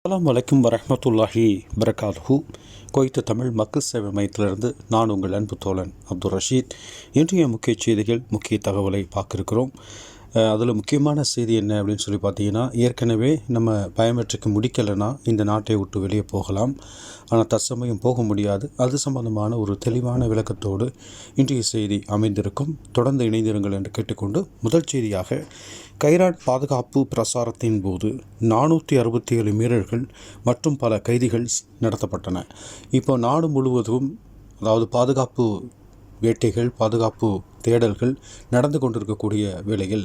அஸ்ஸலாமு அலைக்கும் வரஹ்மத்துல்லாஹி வரகாத்துஹு. குவைத் தமிழ் மக்கள் சேவை மையத்திலிருந்து நான் உங்கள் அன்பு தோழன் அப்துல் ரஷீத். இன்றைய முக்கிய செய்திகள், முக்கிய தகவலை பார்க்க இருக்கிறோம். அதில் முக்கியமான செய்தி என்ன அப்படின்னு சொல்லி பார்த்தீங்கன்னா, ஏற்கனவே நம்ம பயோமெட்ரிக் முடிக்கலைன்னா இந்த நாட்டை விட்டு வெளியே போகலாம், ஆனால் தற்சமயம் போக முடியாது. அது சம்பந்தமான ஒரு தெளிவான விளக்கத்தோடு இன்றைய செய்தி அமைந்திருக்கும். தொடர்ந்து இணைந்திருங்கள் என்று கேட்டுக்கொண்டு, முதல் செய்தியாக கைரான் பாதுகாப்பு பிரசாரத்தின் போது 467 மீறல்கள் மற்றும் பல கைதிகள் நடத்தப்பட்டன. இப்போ நாடு முழுவதும் அதாவது பாதுகாப்பு வேட்டைகள், பாதுகாப்பு தேடல்கள் நடந்து கொண்டிருக்கக்கூடிய வேளையில்,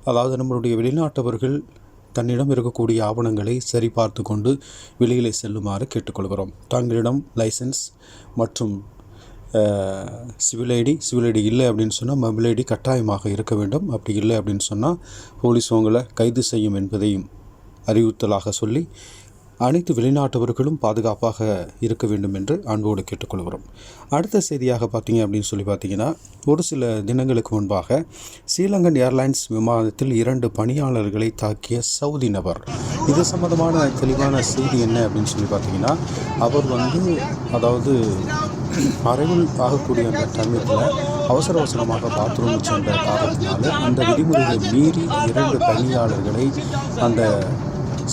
அதாவது நம்மளுடைய வெளிநாட்டவர்கள் தன்னிடம் இருக்கக்கூடிய ஆவணங்களை சரிபார்த்து கொண்டு வெளியிலே செல்லுமாறு கேட்டுக்கொள்கிறோம். தங்களிடம் லைசன்ஸ் மற்றும் சிவில் ஐடி இல்லை அப்படின்னு சொன்னால் மொபைல் ஐடி கட்டாயமாக இருக்க வேண்டும். அப்படி இல்லை அப்படின்னு சொன்னால் போலீஸ் உங்களை கைது செய்யும் என்பதையும் அறிவுறுத்தலாக சொல்லி அனைத்து வெளிநாட்டவர்களும் பாதுகாப்பாக இருக்க வேண்டும் என்று அன்போடு கேட்டுக்கொள்கிறோம். அடுத்த செய்தியாக பார்த்தீங்க அப்படின்னு சொல்லி பார்த்தீங்கன்னா, ஒரு சில தினங்களுக்கு முன்பாக ஸ்ரீலங்கன் ஏர்லைன்ஸ் விமானத்தில் 2 பணியாளர்களை தாக்கிய சவுதி நபர். இது சம்பந்தமான தெளிவான செய்தி என்ன அப்படின்னு சொல்லி பார்த்தீங்கன்னா, அவர் அதாவது அரைவில் ஆகக்கூடிய அந்த சமயத்தில் அவசரமாக பாத்ரூம் சென்ற காரணத்தினால அந்த விதிமுறைகளை மீறி 2 பணியாளர்களை அந்த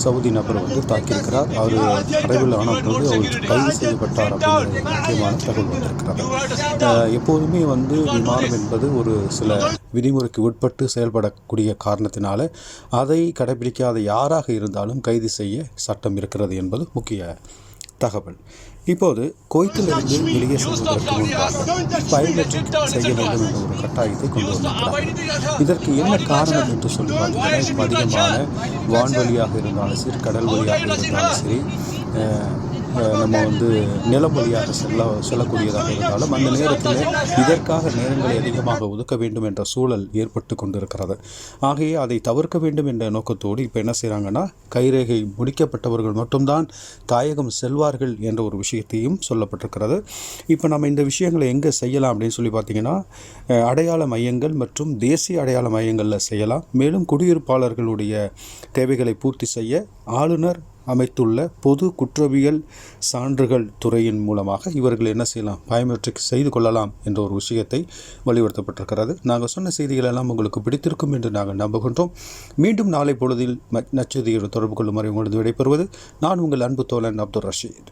சவுதி நபர் தாக்கியிருக்கிறார். அவர் அரைவில் ஆனபோது அவர் கைது செய்யப்பட்டார் அப்படிங்கிற முக்கியமான தகவல் வந்திருக்கிறது. எப்போதுமே விமானம் என்பது ஒரு சில விதிமுறைக்கு உட்பட்டு செயல்படக்கூடிய காரணத்தினால அதை கடைபிடிக்காத யாராக இருந்தாலும் கைது செய்ய சட்டம் இருக்கிறது என்பது முக்கிய தகவல். இப்போது குவைத்திலிருந்து வெளியே செல்வதற்கு முன்பாக பயோமெட்ரிக் செய்ய வேண்டும் என்ற ஒரு கட்டாயத்தை கொண்டு வந்திருக்கிறார்கள். இதற்கு என்ன காரணம் என்று சொல்லி பார்த்தீங்கன்னா, இப்போ அதிகமான வான்வழியாக இருந்தாலும் சரி, கடல் வழியாக இருந்தாலும் சரி, நம்ம நிலம் வழியாக செல்லக்கூடியதாக இருந்தாலும் அந்த நேரத்தில் இதற்காக நேரங்களை அதிகமாக ஒதுக்க வேண்டும் என்ற சூழல் ஏற்பட்டு கொண்டிருக்கிறது. ஆகையே அதை தவிர்க்க வேண்டும் என்ற நோக்கத்தோடு இப்போ என்ன செய்கிறாங்கன்னா, கைரேகை முடிக்கப்பட்டவர்கள் மட்டும்தான் தாயகம் செல்வார்கள் என்ற ஒரு விஷயத்தையும் சொல்லப்பட்டிருக்கிறது. இப்போ நம்ம இந்த விஷயங்களை எங்கே செய்யலாம் அப்படின்னு சொல்லி பார்த்தீங்கன்னா, அடையாள மையங்கள் மற்றும் தேசிய அடையாள மையங்களில் செய்யலாம். மேலும் குடியிருப்பாளர்களுடைய தேவைகளை பூர்த்தி செய்ய ஆளுநர் அமைத்துள்ள பொது குற்றவியல் சான்றுகள் துறையின் மூலமாக இவர்கள் என்ன செய்யலாம், பயோமெட்ரிக் செய்து கொள்ளலாம் என்ற ஒரு விஷயத்தை வலியுறுத்தப்பட்டிருக்கிறது. நாங்கள் சொன்ன செய்திகள் எல்லாம் உங்களுக்கு பிடித்திருக்கும் என்று நாங்கள் நம்புகின்றோம். மீண்டும் நாளை பொழுதில் நச்செய்தியோடு தொடர்பு கொள்ளுமாறு உங்களது விடைபெறுவது நான் உங்கள் அன்பு தோழன் அப்துல் ரஷீத்.